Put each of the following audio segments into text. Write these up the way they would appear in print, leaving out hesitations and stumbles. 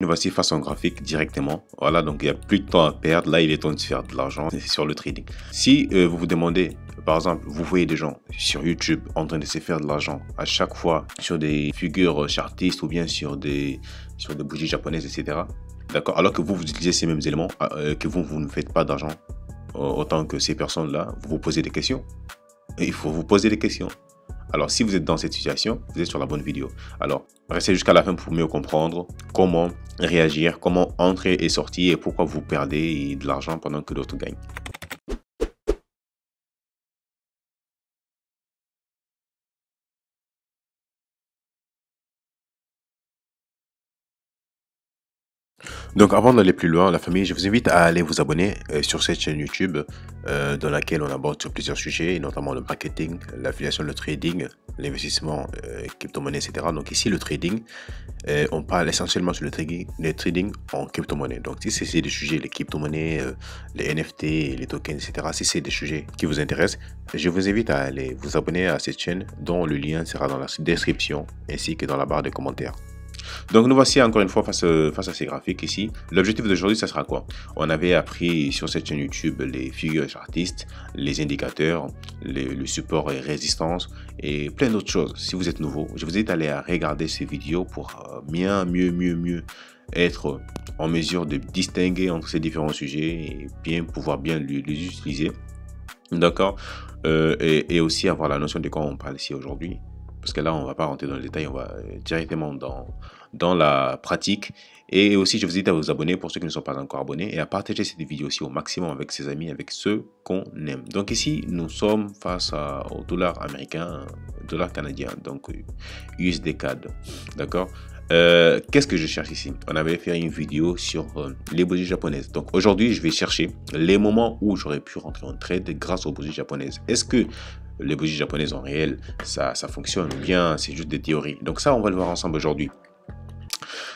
Voici façon graphique directement. Voilà, donc il n'y a plus de temps à perdre. Là, il est temps de se faire de l'argent sur le trading. Si vous vous demandez, par exemple, vous voyez des gens sur YouTube en train de se faire de l'argent à chaque fois sur des figures chartistes ou bien sur des bougies japonaises, etc. D'accord? Alors que vous utilisez ces mêmes éléments, que vous ne faites pas d'argent autant que ces personnes-là, vous vous posez des questions. Et il faut vous poser des questions. Alors, si vous êtes dans cette situation, vous êtes sur la bonne vidéo. Alors, restez jusqu'à la fin pour mieux comprendre comment réagir, comment entrer et sortir et pourquoi vous perdez de l'argent pendant que d'autres gagnent. Donc avant d'aller plus loin, la famille, je vous invite à aller vous abonner sur cette chaîne YouTube dans laquelle on aborde sur plusieurs sujets, notamment le marketing, l'affiliation, le trading, l'investissement, crypto-monnaie, etc. Donc ici, le trading, on parle essentiellement sur le trading en crypto-monnaie. Donc si c'est des sujets, les crypto-monnaies, les NFT, les tokens, etc. Si c'est des sujets qui vous intéressent, je vous invite à aller vous abonner à cette chaîne dont le lien sera dans la description ainsi que dans la barre de commentaires. Donc nous voici encore une fois face à ces graphiques ici. L'objectif d'aujourd'hui, ça sera quoi? On avait appris sur cette chaîne YouTube les figures chartistes, les indicateurs, le support et résistance et plein d'autres choses. Si vous êtes nouveau, je vous invite à aller regarder ces vidéos pour mieux être en mesure de distinguer entre ces différents sujets et bien pouvoir bien les utiliser. D'accord? Et aussi avoir la notion de quoi on parle ici aujourd'hui. Parce que là, on ne va pas rentrer dans le détail, on va directement dans la pratique. Et aussi, je vous invite à vous abonner pour ceux qui ne sont pas encore abonnés et à partager cette vidéo aussi au maximum avec ses amis, avec ceux qu'on aime. Donc ici, nous sommes face au dollar américain, dollar canadien, donc USD CAD. D'accord? Qu'est-ce que je cherche ici? On avait fait une vidéo sur les bougies japonaises. Donc aujourd'hui, je vais chercher les moments où j'aurais pu rentrer en trade grâce aux bougies japonaises. Est-ce que les bougies japonaises en réel, ça fonctionne ou bien c'est juste des théories? Donc ça, on va le voir ensemble aujourd'hui.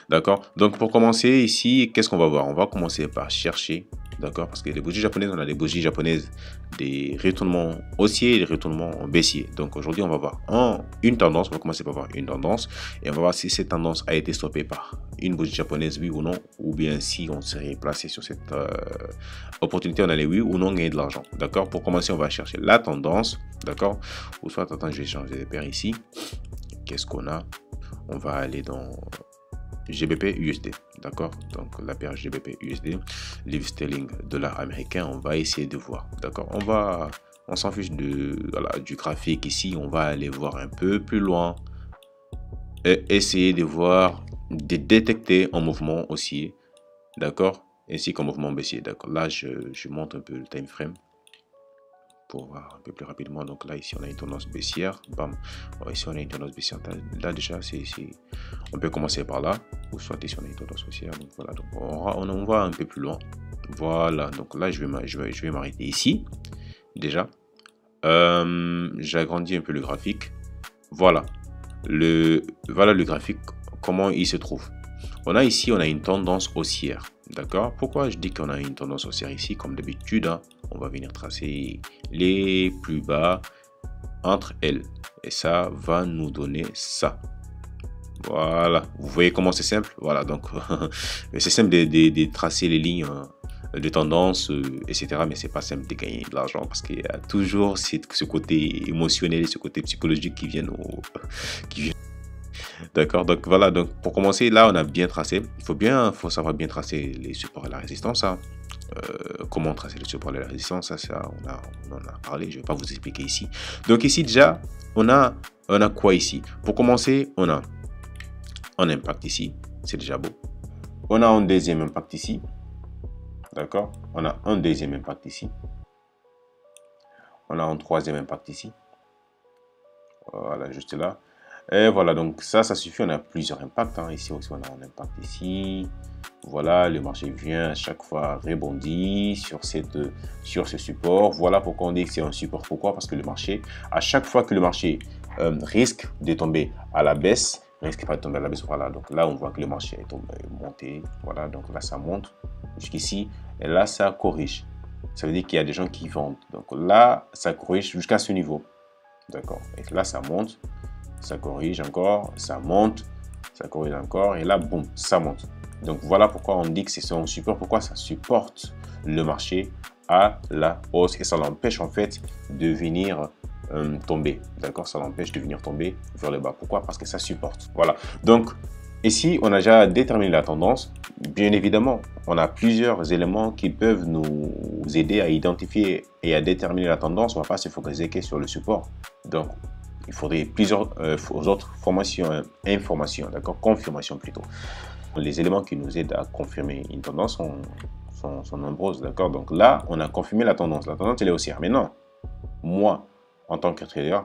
D'accord? Donc pour commencer ici, qu'est-ce qu'on va voir? On va commencer par chercher, d'accord? Parce que les bougies japonaises, on a des bougies japonaises, des retournements haussiers et des retournements baissiers. Donc aujourd'hui, on va voir une tendance. On va commencer par voir une tendance et on va voir si cette tendance a été stoppée par une bougie japonaise, oui ou non, ou bien si on serait placé sur cette opportunité, on allait oui ou non gagner de l'argent. D'accord? Pour commencer, on va chercher la tendance, d'accord? Ou soit, attends, je vais changer les paires ici. Qu'est-ce qu'on a? On va aller dans GBP USD, d'accord? Donc la paire GBP USD, livre sterling dollar américain, on va essayer de voir, d'accord? On s'en fiche voilà, du graphique ici, on va aller voir un peu plus loin et essayer de voir, de détecter un mouvement haussier, d'accord? Ainsi qu'un mouvement baissier, d'accord? Là, je monte un peu le time frame pour voir un peu plus rapidement. Donc là, ici, on a une tendance baissière. Bam. Ici, on a une tendance baissière. Là, déjà, on peut commencer par là. Ou soit ici, on a une tendance baissière. Donc voilà. Donc on va un peu plus loin. Voilà. Donc là, je vais m'arrêter ici. Déjà. J'agrandis un peu le graphique. Voilà. Voilà le graphique. Comment il se trouve. On a ici, on a une tendance haussière. D'accord? Pourquoi je dis qu'on a une tendance haussière ici? Comme d'habitude, hein, on va venir tracer les plus bas entre elles. Et ça va nous donner ça. Voilà. Vous voyez comment c'est simple? Voilà. Donc, c'est simple de tracer les lignes de tendance, etc. Mais c'est pas simple de gagner de l'argent parce qu'il y a toujours ce côté émotionnel, ce côté psychologique qui viennent D'accord, donc voilà, donc pour commencer, là on a bien tracé. Faut savoir bien tracer les supports et la résistance. Hein. Comment tracer les supports et la résistance, ça on en a parlé, je ne vais pas vous expliquer ici. Donc ici déjà, on a quoi ici? Pour commencer, on a un impact ici, c'est déjà beau. On a un deuxième impact ici. D'accord, on a un deuxième impact ici. On a un troisième impact ici. Voilà, juste là. Et voilà, donc ça suffit, on a plusieurs impacts. Hein. Ici aussi, on a un impact ici. Voilà, le marché vient à chaque fois rebondir sur ce support. Voilà pourquoi on dit que c'est un support. Pourquoi? Parce que le marché, à chaque fois que le marché risque de tomber à la baisse, voilà. Donc là, on voit que le marché est monté. Voilà, donc là, ça monte jusqu'ici. Et là, ça corrige. Ça veut dire qu'il y a des gens qui vendent. Donc là, ça corrige jusqu'à ce niveau. D'accord. Et là, ça monte. Ça corrige encore, ça monte, ça corrige encore, et là, boum, ça monte. Donc voilà pourquoi on dit que c'est son support, pourquoi ça supporte le marché à la hausse et ça l'empêche en fait de venir tomber. D'accord, ça l'empêche de venir tomber vers le bas. Pourquoi? Parce que ça supporte. Voilà. Donc ici, on a déjà déterminé la tendance. Bien évidemment, on a plusieurs éléments qui peuvent nous aider à identifier et à déterminer la tendance. On ne va pas se focaliser que sur le support. Donc, il faudrait plusieurs autres informations, d'accord, confirmation plutôt. Les éléments qui nous aident à confirmer une tendance sont nombreuses, d'accord. Donc là, on a confirmé la tendance. La tendance, elle est haussière. Maintenant, moi, en tant que trader,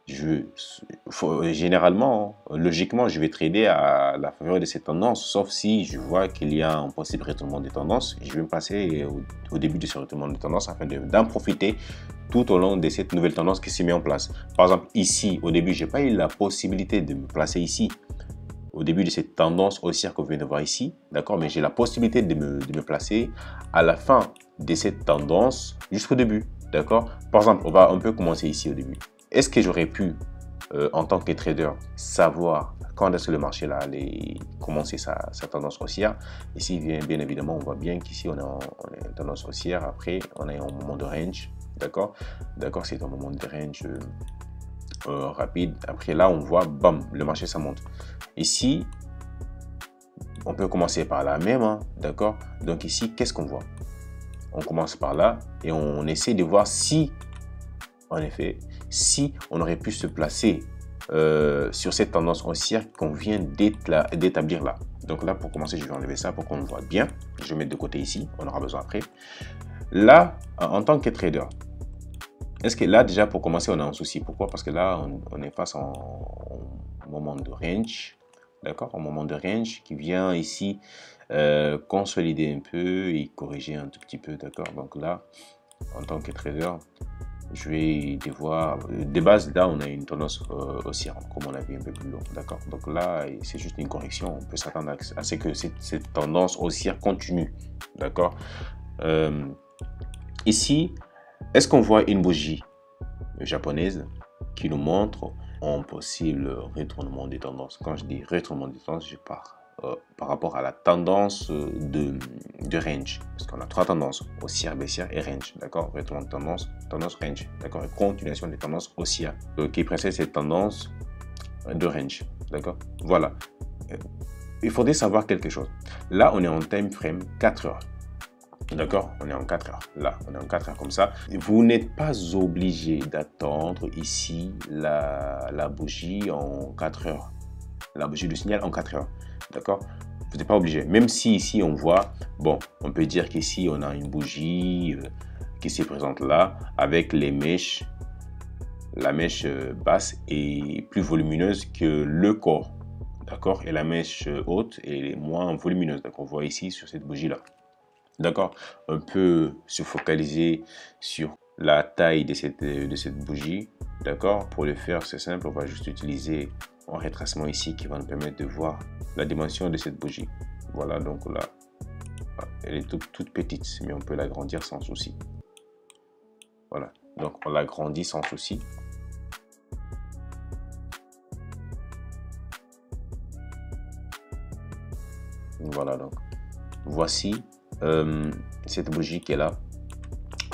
généralement, logiquement, je vais trader à la faveur de cette tendance, sauf si je vois qu'il y a un possible retournement de tendance. Je vais me passer au début de ce retournement de tendance afin d'en profiter tout au long de cette nouvelle tendance qui s'est mise en place. Par exemple, ici, au début, je n'ai pas eu la possibilité de me placer ici, au début de cette tendance haussière que vous venez de voir ici, d'accord, mais j'ai la possibilité de me placer à la fin de cette tendance jusqu'au début, d'accord. Par exemple, on peut commencer ici au début. Est-ce que j'aurais pu, en tant que trader, savoir quand est-ce que le marché là allait commencer sa tendance haussière? Ici, bien évidemment, on voit bien qu'ici, on est en tendance haussière. Après, on est en moment de range, d'accord. D'accord, c'est un moment de range rapide. Après, là, on voit, bam, le marché, ça monte. Ici, on peut commencer par là même, hein, d'accord. Donc ici, qu'est-ce qu'on voit? On commence par là et on essaie de voir si, en effet, si on aurait pu se placer sur cette tendance haussière qu'on vient d'établir là. Donc là, pour commencer, je vais enlever ça pour qu'on le voit bien. Je vais mettre de côté ici, on aura besoin après. Là, en tant que trader, est-ce que là, déjà, pour commencer, on a un souci? Pourquoi? Parce que là, on est face en moment de range. D'accord, au moment de range qui vient ici consolider un peu et corriger un tout petit peu, d'accord. Donc là, en tant que trader, je vais devoir, de base, là, on a une tendance haussière, comme on l'a vu un peu plus long, d'accord. Donc là, c'est juste une correction, on peut s'attendre à ce que cette tendance haussière continue, d'accord. Ici, est-ce qu'on voit une bougie japonaise qui nous montre un possible retournement des tendances? Quand je dis retournement des tendances, je pars par rapport à la tendance de range, parce qu'on a trois tendances, haussière, baissière et range, d'accord. Retournement de tendance range, d'accord, et continuation des tendances haussières qui précède cette tendance de range, d'accord. Voilà, il faudrait savoir quelque chose. Là, on est en time frame 4 heures. D'accord, on est en 4 heures. Là, on est en 4 heures comme ça. Vous n'êtes pas obligé d'attendre ici la bougie en 4 heures. La bougie du signal en 4 heures. D'accord, vous n'êtes pas obligé. Même si ici, on voit, bon, on peut dire qu'ici, on a une bougie qui se présente là avec les mèches. La mèche basse est plus volumineuse que le corps. D'accord, et la mèche haute est moins volumineuse. Donc, on voit ici sur cette bougie-là. D'accord, on peut se focaliser sur la taille de cette bougie. D'accord, pour le faire, c'est simple, on va juste utiliser un retracement ici qui va nous permettre de voir la dimension de cette bougie. Voilà, donc là, elle est toute petite, mais on peut l'agrandir sans souci. Voilà, donc on l'agrandit sans souci. Voilà, donc voici cette bougie qui est là.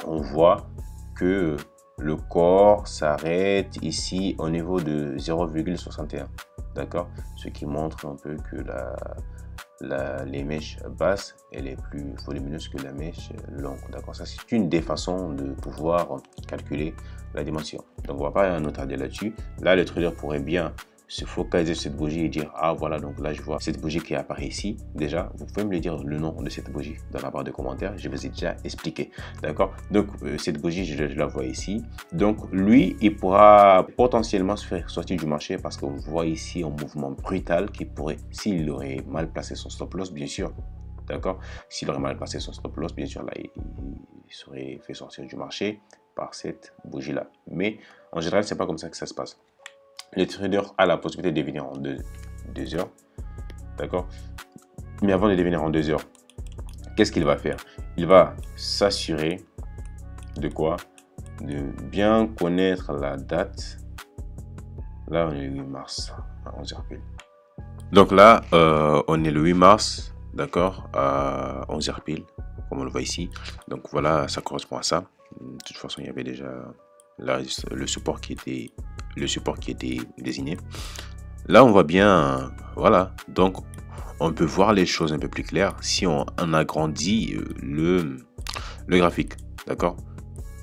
On voit que le corps s'arrête ici au niveau de 0,61, d'accord, ce qui montre un peu que les mèches basses, elle est plus volumineuse que la mèche longue, d'accord. Ça, c'est une des façons de pouvoir calculer la dimension. Donc on va pas nous attarder là-dessus. Là, le trader pourrait bien se focaliser sur cette bougie et dire, ah voilà, donc là je vois cette bougie qui apparaît ici. Déjà, vous pouvez me dire le nom de cette bougie dans la barre de commentaires, je vous ai déjà expliqué, d'accord. Donc cette bougie, je la vois ici. Donc lui, il pourra potentiellement se faire sortir du marché parce qu'on voit ici un mouvement brutal qui pourrait, s'il aurait mal placé son stop loss, bien sûr, d'accord, s'il aurait mal placé son stop loss, bien sûr, là il serait fait sortir du marché par cette bougie là. Mais en général, c'est pas comme ça que ça se passe. Le trader a la possibilité de devenir en 2 heures, d'accord. Mais avant de devenir en 2 heures, qu'est-ce qu'il va faire? Il va s'assurer de quoi? De bien connaître la date. Là, on est le 8 mars, à 11h pile. Donc là, on est le 8 mars d'accord, à 11 heures pile, comme on le voit ici. Donc voilà, ça correspond à ça. De toute façon, il y avait déjà le support qui était désigné. Là, on voit bien, voilà. Donc, on peut voir les choses un peu plus claires si on agrandit le graphique, d'accord.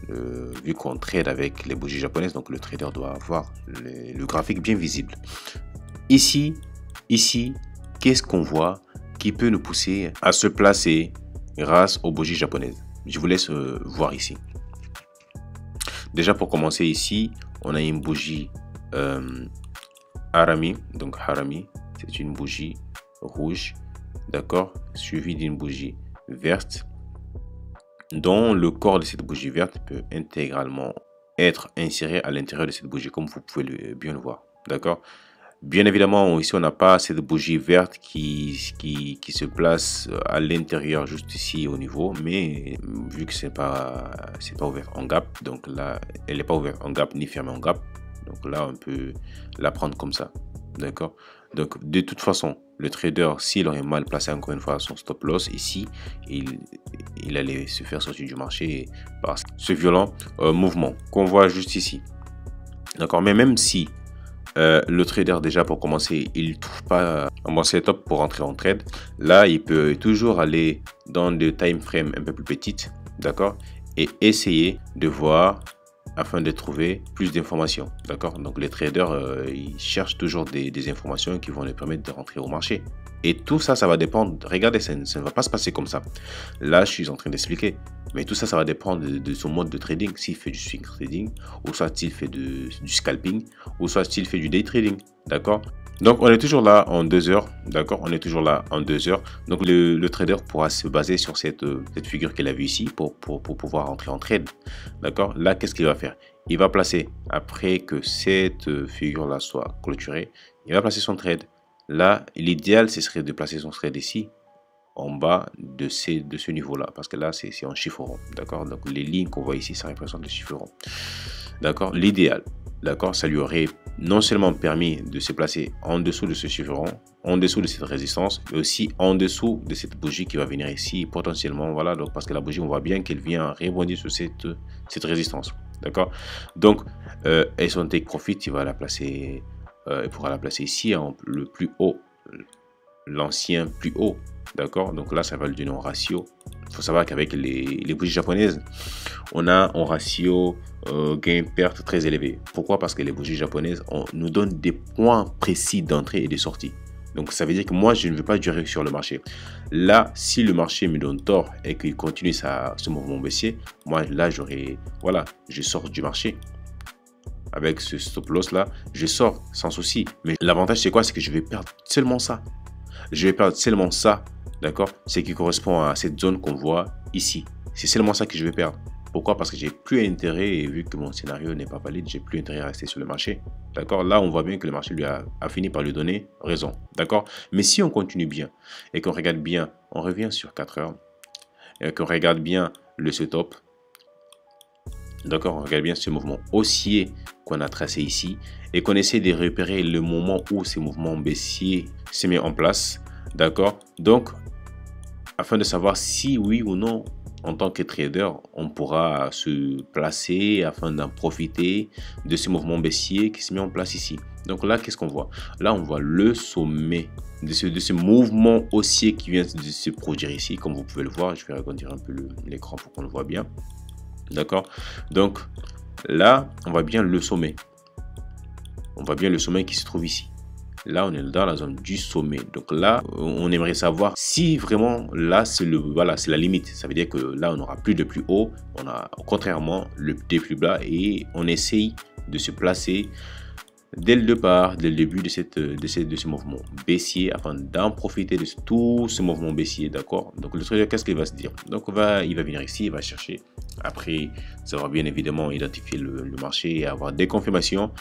Vu qu'on trade avec les bougies japonaises, donc le trader doit avoir le graphique bien visible. Ici, qu'est-ce qu'on voit qui peut nous pousser à se placer grâce aux bougies japonaises? Je vous laisse voir ici. Déjà pour commencer ici, on a une bougie Harami. Donc Harami, c'est une bougie rouge, d'accord, suivie d'une bougie verte, dont le corps de cette bougie verte peut intégralement être inséré à l'intérieur de cette bougie, comme vous pouvez bien le voir, d'accord. Bien évidemment, ici, on n'a pas cette bougie verte qui se place à l'intérieur, juste ici au niveau. Mais vu que c'est pas ouvert en gap, donc là, elle n'est pas ouverte en gap ni fermée en gap. Donc là, on peut la prendre comme ça. D'accord? Donc, de toute façon, le trader, s'il aurait mal placé encore une fois son stop loss ici, il allait se faire sortir du marché par ce violent mouvement qu'on voit juste ici. D'accord? Mais même si le trader, déjà pour commencer, il ne trouve pas un bon setup pour entrer en trade, là il peut toujours aller dans des time frames un peu plus petites, d'accord, et essayer de voir afin de trouver plus d'informations, d'accord. Donc les traders ils cherchent toujours des informations qui vont les permettre de rentrer au marché, et tout ça, ça va dépendre. Regardez, ça ne va pas se passer comme ça. Là je suis en train d'expliquer, mais tout ça, ça va dépendre de son mode de trading. S'il fait du swing trading, ou soit il fait du scalping, ou soit il fait du day trading, d'accord. Donc on est toujours là en 2 heures, d'accord, on est toujours là en 2 heures. Donc le trader pourra se baser sur cette figure qu'il a vue ici pour pouvoir entrer en trade, d'accord. Là, qu'est-ce qu'il va faire? Il va placer, après que cette figure là soit clôturée, il va placer son trade. Là, l'idéal, ce serait de placer son trade ici, en bas de ce niveau là, parce que là c'est en chiffre rond, d'accord. Donc les lignes qu'on voit ici, ça représente les chiffres ronds, d'accord. L'idéal, d'accord, ça lui aurait non seulement permis de se placer en dessous de ce chiffre rond, en dessous de cette résistance, mais aussi en dessous de cette bougie qui va venir ici potentiellement, voilà. Donc parce que la bougie, on voit bien qu'elle vient rebondir sur cette résistance, d'accord. Donc et son take profit, il va la placer, il pourra la placer ici le plus haut, l'ancien plus haut, d'accord. Donc là, ça va lui donner un ratio. Il faut savoir qu'avec les bougies japonaises, on a un ratio gain-perte très élevé. Pourquoi? Parce que les bougies japonaises nous donnent des points précis d'entrée et de sortie. Donc ça veut dire que moi, je ne veux pas durer sur le marché. Là, si le marché me donne tort et qu'il continue ce mouvement baissier, moi là, voilà, je sors du marché. Avec ce stop loss là, je sors sans souci. Mais l'avantage, c'est quoi? C'est que je vais perdre seulement ça. Je vais perdre seulement ça, d'accord? Ce qui correspond à cette zone qu'on voit ici. C'est seulement ça que je vais perdre. Pourquoi? Parce que j'ai plus intérêt, et vu que mon scénario n'est pas valide, j'ai plus intérêt à rester sur le marché, d'accord. Là, on voit bien que le marché lui a fini par lui donner raison, d'accord. Mais si on continue bien et qu'on regarde bien, on revient sur 4 heures, et qu'on regarde bien le setup, d'accord, on regarde bien ce mouvement haussier qu'on a tracé ici et qu'on essaie de repérer le moment où ce mouvement baissier se met en place, d'accord. Donc, afin de savoir si oui ou non, en tant que trader, on pourra se placer afin d'en profiter de ce mouvement baissier qui se met en place ici. Donc là, qu'est-ce qu'on voit? Là, on voit le sommet de ce mouvement haussier qui vient de se produire ici. Comme vous pouvez le voir, je vais agrandir un peu l'écran pour qu'on le voit bien. D'accord. Donc là, on voit bien le sommet. On voit bien le sommet qui se trouve ici. Là, on est dans la zone du sommet. Donc là, on aimerait savoir si vraiment là, c'est la limite. Ça veut dire que là, on n'aura plus de plus haut. On a contrairement des plus bas et on essaye de se placer dès le départ, dès le début de ce mouvement baissier afin d'en profiter de tout ce mouvement baissier, d'accord. Donc le trader, qu'est-ce qu'il va se dire? Donc il va venir ici, il va chercher, après savoir bien évidemment identifier le marché et avoir des confirmations.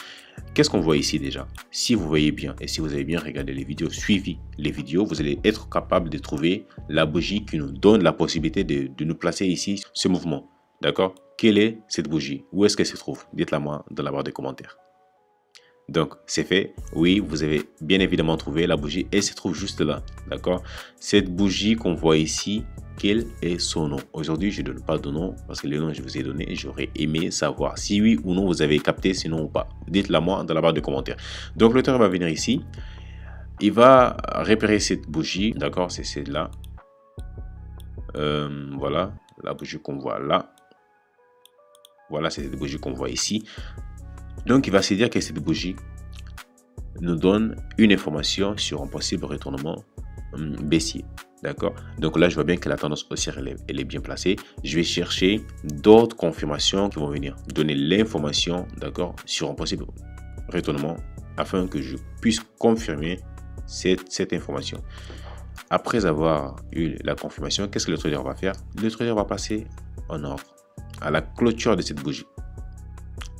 Qu'est-ce qu'on voit ici déjà? Si vous voyez bien et si vous avez bien regardé les vidéos, suivi les vidéos, vous allez être capable de trouver la bougie qui nous donne la possibilité de nous placer ici ce mouvement, d'accord. Quelle est cette bougie? Où est-ce qu'elle se trouve? Dites-la moi dans la barre des commentaires. Donc, c'est fait. Oui, vous avez bien évidemment trouvé la bougie et elle se trouve juste là. D'accord? Cette bougie qu'on voit ici, quel est son nom? Aujourd'hui, je ne donne pas de nom parce que le nom que je vous ai donné, j'aurais aimé savoir si oui ou non vous avez capté, sinon ou pas. Dites-le moi dans la barre de commentaires. Donc, l'auteur va venir ici. Il va repérer cette bougie. D'accord? C'est celle-là. Voilà, la bougie qu'on voit là. Voilà, c'est cette bougie qu'on voit ici. Donc, il va se dire que cette bougie nous donne une information sur un possible retournement baissier. D'accord? Donc là, je vois bien que la tendance haussière, elle est bien placée. Je vais chercher d'autres confirmations qui vont venir donner l'information, d'accord, sur un possible retournement afin que je puisse confirmer cette information. Après avoir eu la confirmation, qu'est-ce que le trader va faire? Le trader va passer en ordre à la clôture de cette bougie.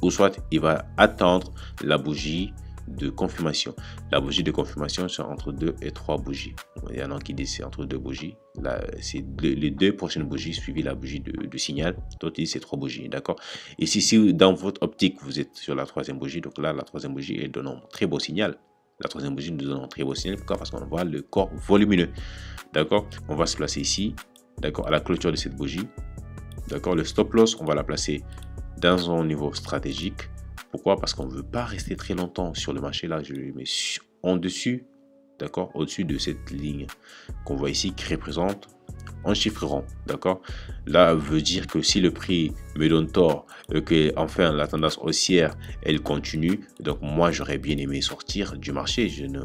Ou soit il va attendre la bougie de confirmation. La bougie de confirmation, c'est entre 2 et 3 bougies. Il y en a qui disent c'est entre 2 bougies. Là, c'est les 2 prochaines bougies suivies la bougie de signal. D'autres disent c'est 3 bougies. D'accord? Et si dans votre optique, vous êtes sur la 3e bougie, donc là, la 3e bougie, elle donne un très beau signal. La 3e bougie nous donne un très beau signal. Pourquoi? Parce qu'on voit le corps volumineux. D'accord? On va se placer ici. D'accord? À la clôture de cette bougie. D'accord? Le stop loss, on va la placer dans un niveau stratégique. Pourquoi? Parce qu'on ne veut pas rester très longtemps sur le marché. Là, je le mets en dessus, d'accord, au-dessus de cette ligne qu'on voit ici qui représente un chiffre rond, d'accord. Là, veut dire que si le prix me donne tort, que enfin la tendance haussière, elle continue, donc moi j'aurais bien aimé sortir du marché. Je n'ai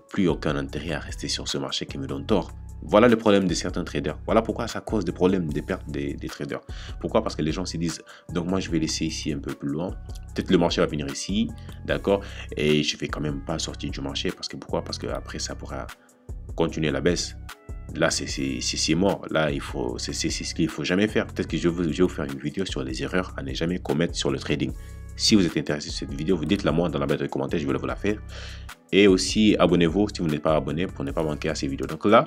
plus aucun intérêt à rester sur ce marché qui me donne tort. Voilà le problème de certains traders. Voilà pourquoi ça cause des problèmes, des pertes des traders. Pourquoi? Parce que les gens se disent, donc moi je vais laisser ici un peu plus loin. Peut-être le marché va venir ici, d'accord? Et je vais quand même pas sortir du marché. Parce que pourquoi? Parce que après ça pourra continuer la baisse. Là, c'est mort. Là, c'est ce qu'il ne faut jamais faire. Peut-être que je vais vous faire une vidéo sur les erreurs à ne jamais commettre sur le trading. Si vous êtes intéressé sur cette vidéo, vous dites-la moi dans la barre de commentaires, je vais vous la faire. Et aussi, abonnez-vous si vous n'êtes pas abonné pour ne pas manquer à ces vidéos. Donc là,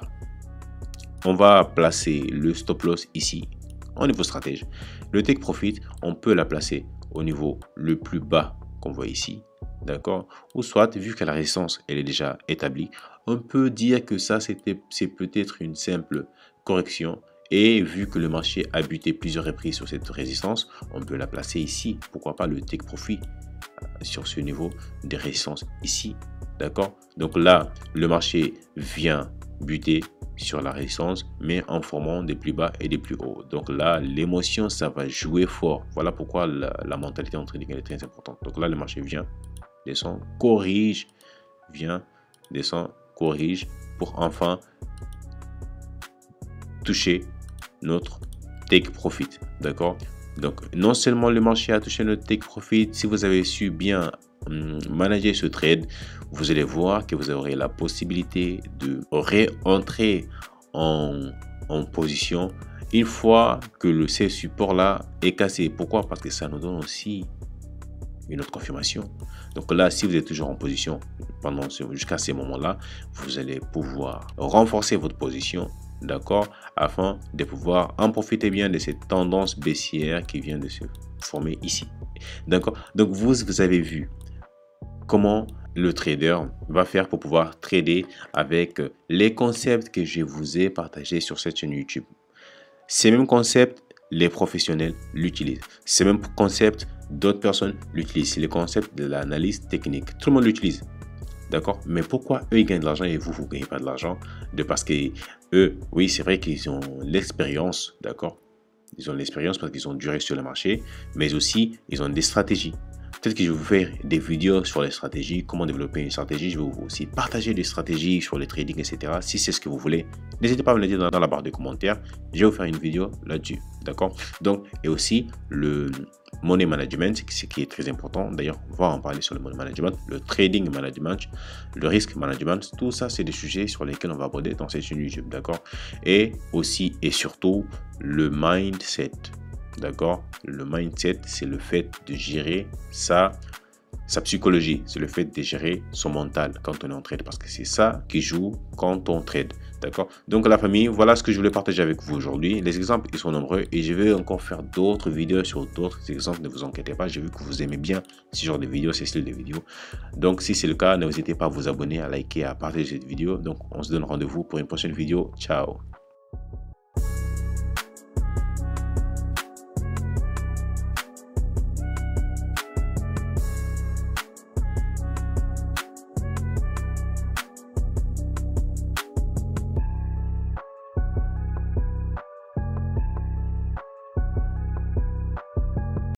on va placer le stop loss ici, au niveau stratège. Le take profit, on peut la placer au niveau le plus bas qu'on voit ici. D'accord? Ou soit, vu que la résistance, elle est déjà établie, on peut dire que ça, c'est peut-être une simple correction. Et vu que le marché a buté plusieurs reprises sur cette résistance, on peut la placer ici. Pourquoi pas le take profit sur ce niveau de résistance ici. D'accord? Donc là, le marché vient buter sur la résistance, mais en formant des plus bas et des plus hauts. Donc là, l'émotion, ça va jouer fort. Voilà pourquoi la mentalité en trading est très importante. Donc là, le marché vient, descend, corrige, vient, descend, corrige, pour enfin toucher notre take profit. D'accord? Donc, non seulement le marché a touché notre take profit, si vous avez su bien manager ce trade, vous allez voir que vous aurez la possibilité de réentrer en position une fois que ce support là est cassé. Pourquoi? Parce que ça nous donne aussi une autre confirmation. Donc là, si vous êtes toujours en position jusqu'à ces moments-là, vous allez pouvoir renforcer votre position, d'accord, afin de pouvoir en profiter bien de cette tendance baissière qui vient de se former ici. D'accord? Donc vous avez vu comment le trader va faire pour pouvoir trader avec les concepts que je vous ai partagés sur cette chaîne YouTube. Ces mêmes concepts, les professionnels l'utilisent. Ces mêmes concepts, d'autres personnes l'utilisent. C'est le concept de l'analyse technique. Tout le monde l'utilise. D'accord? Mais pourquoi eux, ils gagnent de l'argent et vous, vous ne gagnez pas de l'argent? Parce que eux, oui, c'est vrai qu'ils ont l'expérience, d'accord? Ils ont l'expérience parce qu'ils ont duré sur le marché, mais aussi, ils ont des stratégies. Peut-être que je vais vous faire des vidéos sur les stratégies, comment développer une stratégie. Je vais vous aussi partager des stratégies sur le trading, etc. Si c'est ce que vous voulez, n'hésitez pas à me le dire dans la barre de commentaires. Je vais vous faire une vidéo là-dessus. D'accord? Donc, et aussi le money management, ce qui est très important. D'ailleurs, on va en parler sur le money management, le trading management, le risk management. Tout ça, c'est des sujets sur lesquels on va aborder dans cette chaîne YouTube. D'accord? Et aussi et surtout, le mindset. D'accord? Le mindset, c'est le fait de gérer sa psychologie. C'est le fait de gérer son mental quand on est en trade. Parce que c'est ça qui joue quand on trade. D'accord? Donc la famille, voilà ce que je voulais partager avec vous aujourd'hui. Les exemples, ils sont nombreux et je vais encore faire d'autres vidéos sur d'autres exemples. Ne vous inquiétez pas, j'ai vu que vous aimez bien ce genre de vidéos, ce style de vidéos. Donc si c'est le cas, n'hésitez pas à vous abonner, à liker, à partager cette vidéo. Donc on se donne rendez-vous pour une prochaine vidéo. Ciao!